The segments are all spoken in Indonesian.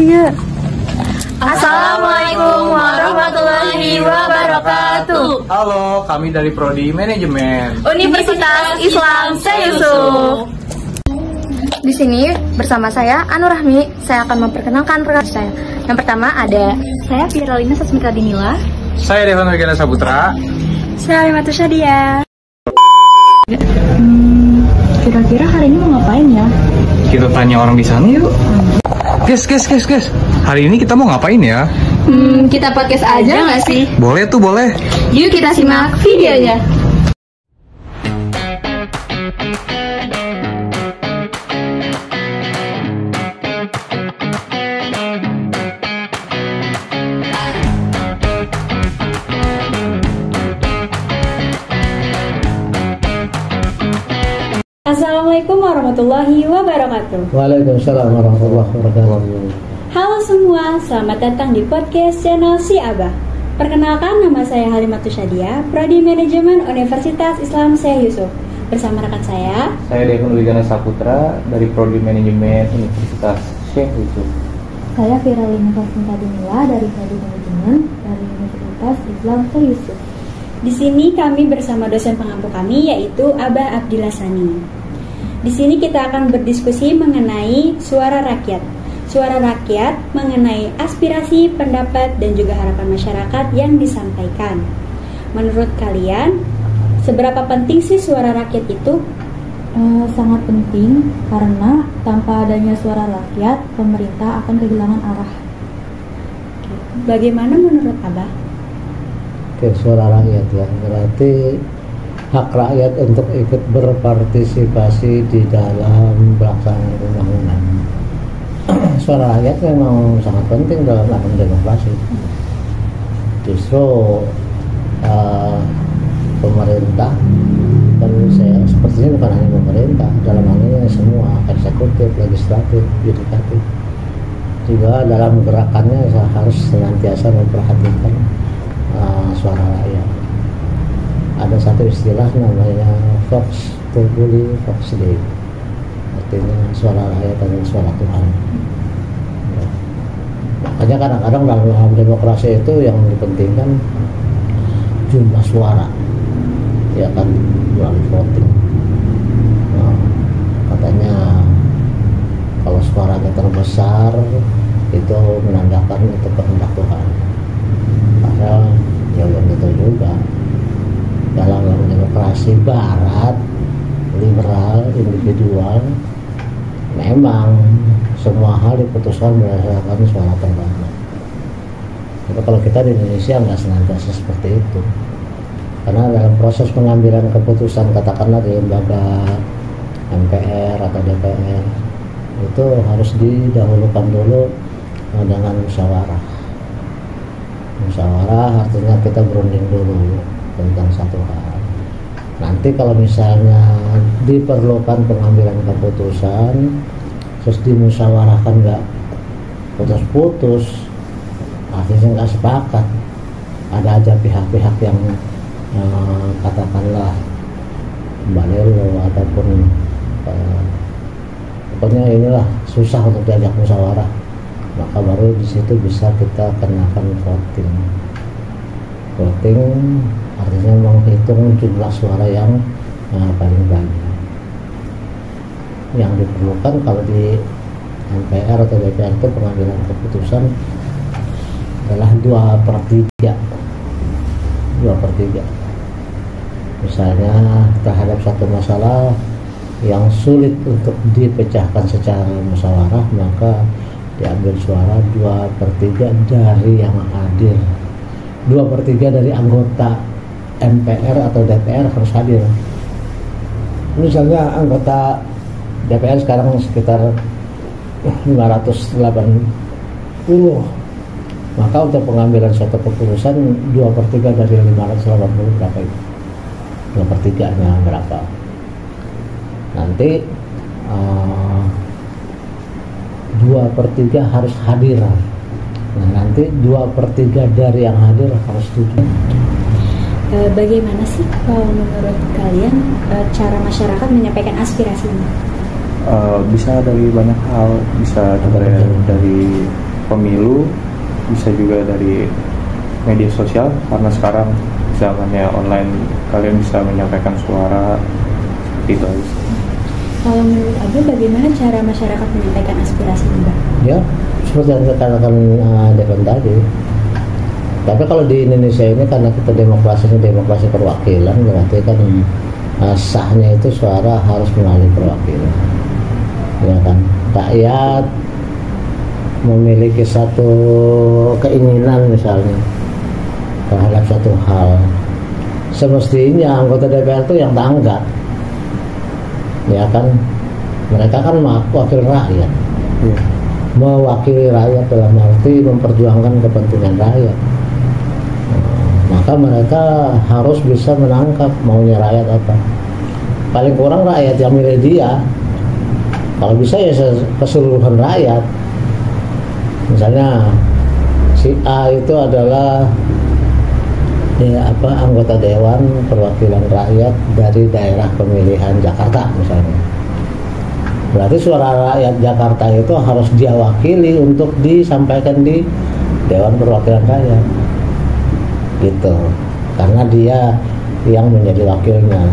dia. Assalamualaikum warahmatullahi wabarakatuh. Halo, kami dari Prodi Manajemen Universitas Islam Syekh Yusuf. Di sini bersama saya Anu Rahmi, saya akan memperkenalkan rekan saya. Yang pertama ada saya Firalina Sasmita Dinila. Saya Devan Regina Saputra. Saya Alimatu Syadia. Kira-kira hari ini mau ngapain ya? Kita tanya orang di sana yuk. Guys. Hari ini kita mau ngapain ya? Kita podcast aja nggak sih? Boleh tuh, boleh. Yuk kita simak videonya. Assalamualaikum warahmatullahi wabarakatuh. Waalaikumsalam warahmatullahi wabarakatuh. Halo semua, selamat datang di podcast channel Si Abah. Perkenalkan, nama saya Halimatu Syadia, Prodi Manajemen Universitas Islam Syekh Yusuf. Bersama rekan saya Devan Regina Saputra dari Prodi Manajemen Universitas Syekh Yusuf. Saya Firalina Sasmita Dinila dari Prodi Manajemen dari Universitas Islam Syekh Yusuf. Di sini kami bersama dosen pengampu kami yaitu Abah Abdillah Sani. Di sini kita akan berdiskusi mengenai suara rakyat. Suara rakyat mengenai aspirasi, pendapat, dan juga harapan masyarakat yang disampaikan. Menurut kalian, seberapa penting sih suara rakyat itu? Sangat penting karena tanpa adanya suara rakyat, pemerintah akan kehilangan arah. Bagaimana menurut Abah? Oke, suara rakyat ya, berarti hak rakyat untuk ikut berpartisipasi di dalam pelaksanaan undang-undang. Suara rakyat memang sangat penting dalam demokrasi. Justru pemerintah, dan saya sepertinya bukan hanya pemerintah, dalam hal ini semua eksekutif, legislatif, yudikatif, juga dalam gerakannya harus senantiasa memperhatikan suara rakyat. Ada satu istilah namanya Vox Populi Vox Dei, artinya suara rakyat adalah suara Tuhan. Ya. Makanya kadang-kadang dalam demokrasi itu yang dipentingkan jumlah suara, ya kan, melalui voting. Nah, katanya kalau suaranya terbesar itu menandakan itu kehendak Tuhan. Padahal ya belum tentu juga. Dalam demokrasi barat, liberal, individual, memang semua hal diputuskan berdasarkan suara terbanyak. Tapi kalau kita di Indonesia nggak senantiasa seperti itu, karena dalam proses pengambilan keputusan, katakanlah di lembaga MPR atau DPR, itu harus didahulukan dulu dengan musyawarah. Musyawarah artinya kita berunding dulu tentang satu hal. Nanti kalau misalnya diperlukan pengambilan keputusan terus dimusyawarahkan nggak putus-putus, artinya nggak sepakat, ada aja pihak-pihak yang katakanlah balelo ataupun pokoknya inilah susah untuk diajak musyawarah, maka baru di situ bisa kita kenakan voting. Voting artinya menghitung jumlah suara yang paling banyak. Yang diperlukan kalau di MPR atau DPR itu pengambilan keputusan adalah 2/3. Misalnya terhadap satu masalah yang sulit untuk dipecahkan secara musyawarah, maka diambil suara 2/3 dari yang hadir. 2/3 dari anggota MPR atau DPR harus hadir. Misalnya anggota DPR sekarang sekitar 580, maka untuk pengambilan suatu keputusan 2/3 dari 580 berapa itu? 2/3 nya berapa? Nanti 2/3 harus hadir. Nah, nanti 2/3 dari yang hadir harus setuju. Bagaimana sih kalau menurut kalian cara masyarakat menyampaikan aspirasinya? Bisa dari banyak hal, bisa dari pemilu, bisa juga dari media sosial, karena sekarang zamannya online, kalian bisa menyampaikan suara seperti itu aja. Kalau menurut Abah, bagaimana cara masyarakat menyampaikan aspirasi Abah? Ya, seperti yang dikatakan Devan tadi. Tapi kalau di Indonesia ini karena kita demokrasinya demokrasi perwakilan, berarti kan sahnya itu suara harus melalui perwakilan. Ya kan, rakyat memiliki satu keinginan misalnya terhadap satu hal, semestinya anggota DPR itu yang tanggap. Ya kan, mereka kan wakil rakyat, mewakili rakyat dalam arti memperjuangkan kepentingan rakyat. Maka mereka harus bisa menangkap maunya rakyat apa. Paling kurang rakyat yang milih dia, kalau bisa ya keseluruhan rakyat. Misalnya si A itu adalah anggota Dewan Perwakilan Rakyat dari daerah pemilihan Jakarta misalnya. Berarti suara rakyat Jakarta itu harus dia wakili untuk disampaikan di Dewan Perwakilan Rakyat gitu, karena dia yang menjadi wakilnya.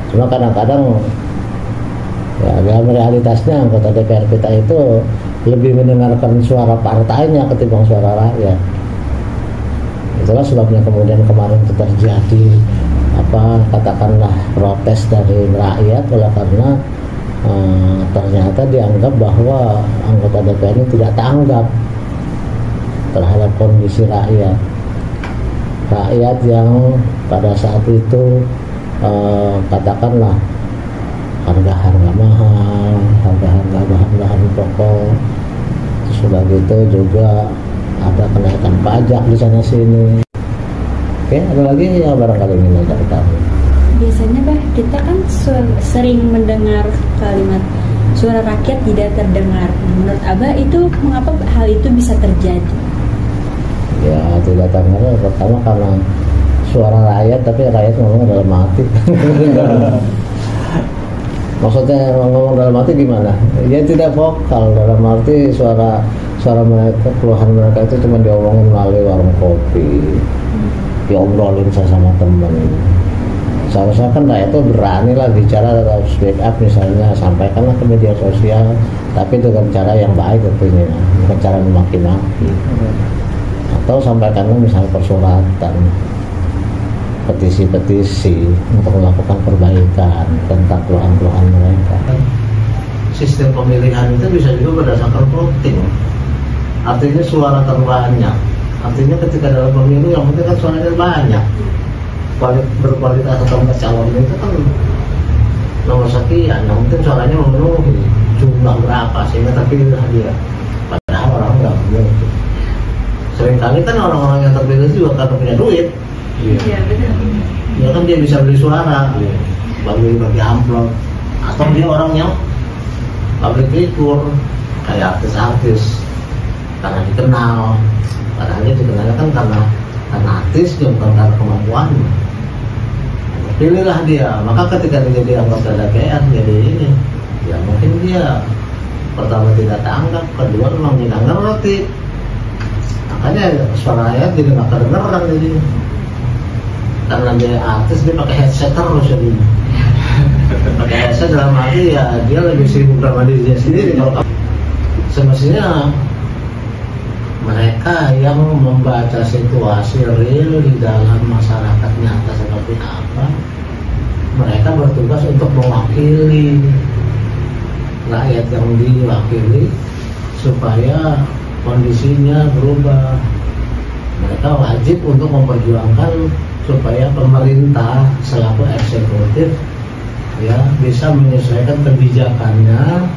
Cuma kadang-kadang ya dalam realitasnya anggota DPR kita itu lebih mendengarkan suara partainya ketimbang suara rakyat. Itulah sebabnya kemudian kemarin itu terjadi katakanlah protes dari rakyat, oleh karena ternyata dianggap bahwa anggota DPR ini tidak tanggap terhadap kondisi rakyat yang pada saat itu katakanlah harga-harga mahal, harga-harga bahan-bahan pokok, terus sudah gitu juga ada kenaikan pajak di sana sini. Oke, ada lagi yang barangkali ingin kita ketahui. Biasanya Bah, kita kan sering mendengar kalimat suara rakyat tidak terdengar. Menurut Abah itu mengapa hal itu bisa terjadi? Ya tidak terdengar pertama karena suara rakyat, tapi rakyat ngomong dalam hati. Maksudnya ngomong dalam hati gimana? Ya tidak vokal, dalam arti suara mereka, keluhan mereka itu cuma diomongin melalui warung kopi, diobrolin sama temen. Seharusnya kan rakyat itu berani lah bicara atau speak up misalnya, sampaikanlah ke media sosial, tapi dengan cara yang baik tentunya, bukan cara memaki-maki. Atau sampaikanlah misalnya persuratan, petisi-petisi untuk melakukan perbaikan tentang keluhan-keluhan mereka. Sistem pemilihan itu bisa juga berdasarkan voting, artinya suara terbanyak. Artinya ketika dalam pemilu yang penting kan suaranya banyak, berkualitas atau enggak calonnya itu kan nomor sekian, yang penting suaranya memenuhi jumlah berapa sehingga terpilih dia. Padahal orang nggak begitu. Seringkali kan orang-orang yang terpilih juga karena punya duit. Iya benar. Ya kan dia bisa beli suara, bagi amplop, atau dia orang yang public figure kayak artis-artis karena dikenal. Padahal dia dikenalnya kan karena artis, dia bukan karena kemampuannya. Pilihlah dia, maka ketika dia jadi anggota DPR jadi ini, ya mungkin dia pertama tidak tanggap, kedua memang tidak ngerti. Makanya suara rakyat jadi nggak kedengeran jadi. Karena dia artis, dia pakai headset terus jadi. Pakai headset dalam arti ya dia lebih sibuk sama dirinya sendiri. Kalau semestinya mereka yang membaca situasi real di dalam masyarakat nyata seperti apa, mereka bertugas untuk mewakili rakyat yang diwakili supaya kondisinya berubah. Mereka wajib untuk memperjuangkan supaya pemerintah selaku eksekutif ya bisa menyesuaikan kebijakannya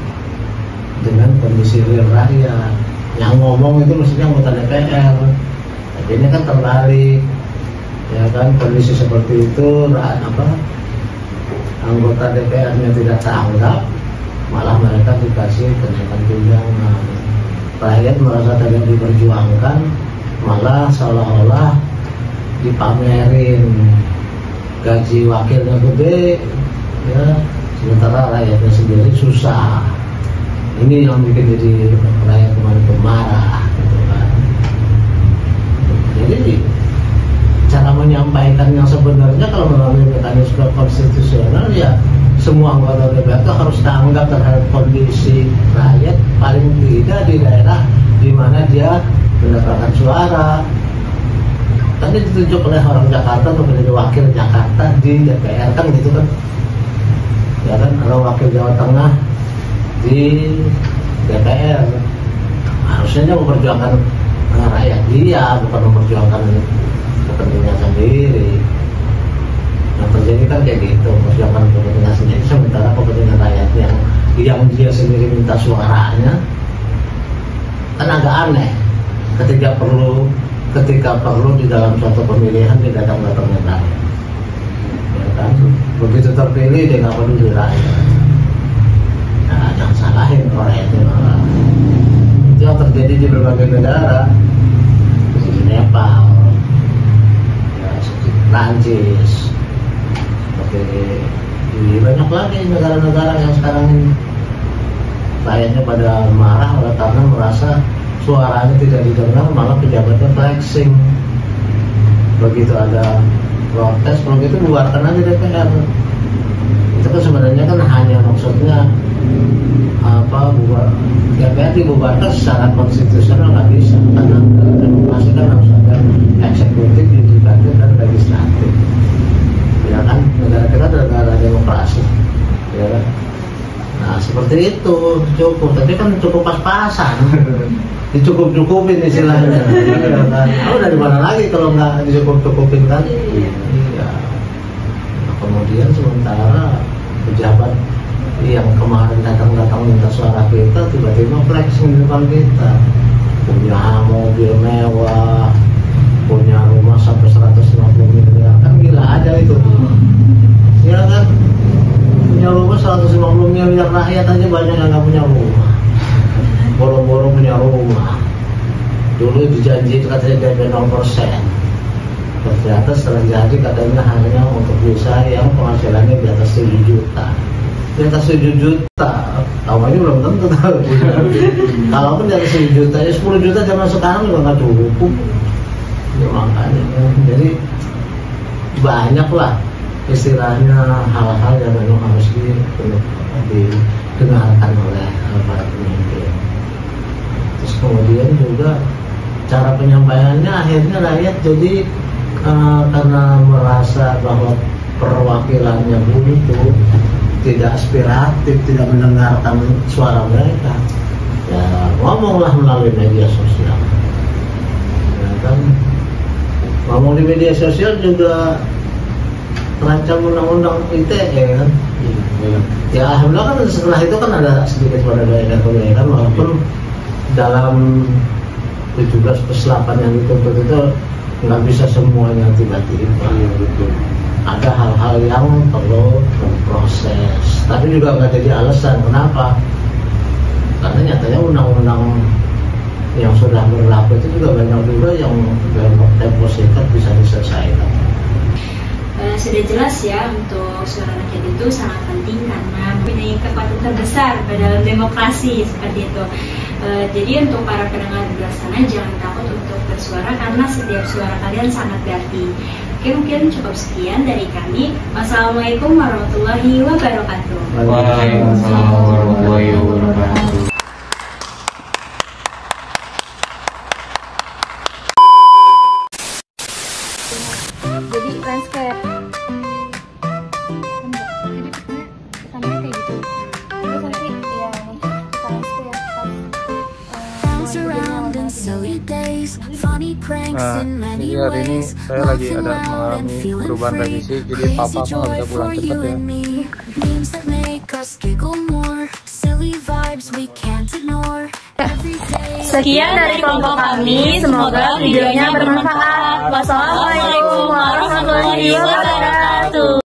dengan kondisi real rakyat. Yang ngomong itu mestinya anggota DPR. Jadi ini kan terbalik, ya kan, kondisi seperti itu anggota DPR-nya tidak tanggap, malah mereka dikasih kenaikan tunjangan. Rakyat merasa tidak diperjuangkan, malah seolah-olah dipamerin gaji wakilnya gede, ya, sementara rakyatnya sendiri susah. Ini yang bikin jadi rakyat kemarin marah gitu kan. Jadi cara menyampaikan yang sebenarnya kalau melalui mekanisme konstitusional ya semua anggota DPR itu harus tanggap terhadap kondisi rakyat, paling tidak di daerah di mana dia mendapatkan suara. Tadi ditunjuk oleh orang Jakarta untuk menjadi wakil Jakarta di DPR kan gitu kan. Ya kan, ada wakil Jawa Tengah di DPR. Harusnya dia memperjuangkan rakyat dia, bukan memperjuangkan kepentingan sendiri. Yang terjadi kan kayak gitu, memperjuangkan kepentingan sendiri sementara kepentingan rakyat yang dia sendiri minta suaranya kan agak aneh. Ketika perlu di dalam suatu pemilihan dia datang-datangnya rakyat. Ya kan? Begitu terpilih dia nggak peduli rakyat. Nah, jangan salahin rakyatnya malah. Itu yang terjadi di berbagai negara, seperti Nepal, ya, seperti Prancis, seperti di banyak lagi negara-negara yang sekarang ini rakyatnya pada marah oleh karena merasa suaranya tidak didengar, malah pejabatnya flexing. Begitu ada protes, kalau gitu bubarkan aja DPR. Itu kan sebenarnya kan hanya maksudnya DPR dibubarkan secara konstitusional nggak bisa, karena demokrasi kan harus ada eksekutif, yudikatif dan legislatif. Ya kan, negara kita adalah negara demokrasi. Ya kan? Nah seperti itu cukup, tapi kan cukup pas-pasan. Dicukup-cukupin istilahnya. Oh dari mana lagi kalau nggak dicukup-cukupin kan? Iya. Nah, kemudian sementara pejabat yang kemarin datang minta suara kita tiba-tiba flexing di depan kita, punya mobil mewah, punya rumah sampai 150 miliar, kan gila aja itu. Ya kan, punya rumah 150 miliar, rakyat aja banyak yang nggak punya rumah. Boro-boro punya rumah. Dulu dijanji katanya DP 0%. Ternyata setelah jadi katanya hanya untuk bisa yang penghasilannya di atas 7 juta. Di atas 7 juta, awalnya belum tentu tahu. Kalaupun di atas 7 juta, ya 10 juta zaman sekarang juga nggak cukup. Ya, makanya, jadi banyak lah istilahnya hal-hal yang memang harus didengarkan oleh para pemimpin. Terus kemudian juga cara penyampaiannya akhirnya rakyat jadi karena merasa bahwa perwakilannya buntu, tidak aspiratif, tidak mendengarkan suara mereka, ya ngomonglah melalui media sosial. Ya kan, ngomong di media sosial juga terancam undang-undang ITE kan. Ya alhamdulillah kan setelah itu kan ada sedikit perbaikan walaupun dalam 17+8 yang dituntut itu nggak bisa semuanya tiba-tiba. Ada hal-hal yang perlu berproses, tapi juga nggak jadi alasan. Kenapa? Karena nyatanya undang-undang yang sudah berlaku itu juga banyak juga yang dalam tempo singkat bisa diselesaikan. Sudah jelas ya, untuk suara rakyat itu sangat penting karena mempunyai kekuatan terbesar dalam demokrasi seperti itu. Jadi untuk para pendengar di luar sana jangan takut untuk bersuara karena setiap suara kalian sangat berarti. Oke, mungkin cukup sekian dari kami. Wassalamualaikum warahmatullahi wabarakatuh. Waalaikumsalam warahmatullahi wabarakatuh. Jadi landscape sampai kayak gitu. Terus nanti ya landscape Nah, jadi hari ini saya lagi ada mengalami perubahan remisi, jadi papa aku nggak bisa pulang cepet ya. Sekian dari kelompok kami, semoga videonya bermanfaat. Wassalamualaikum warahmatullahi wabarakatuh.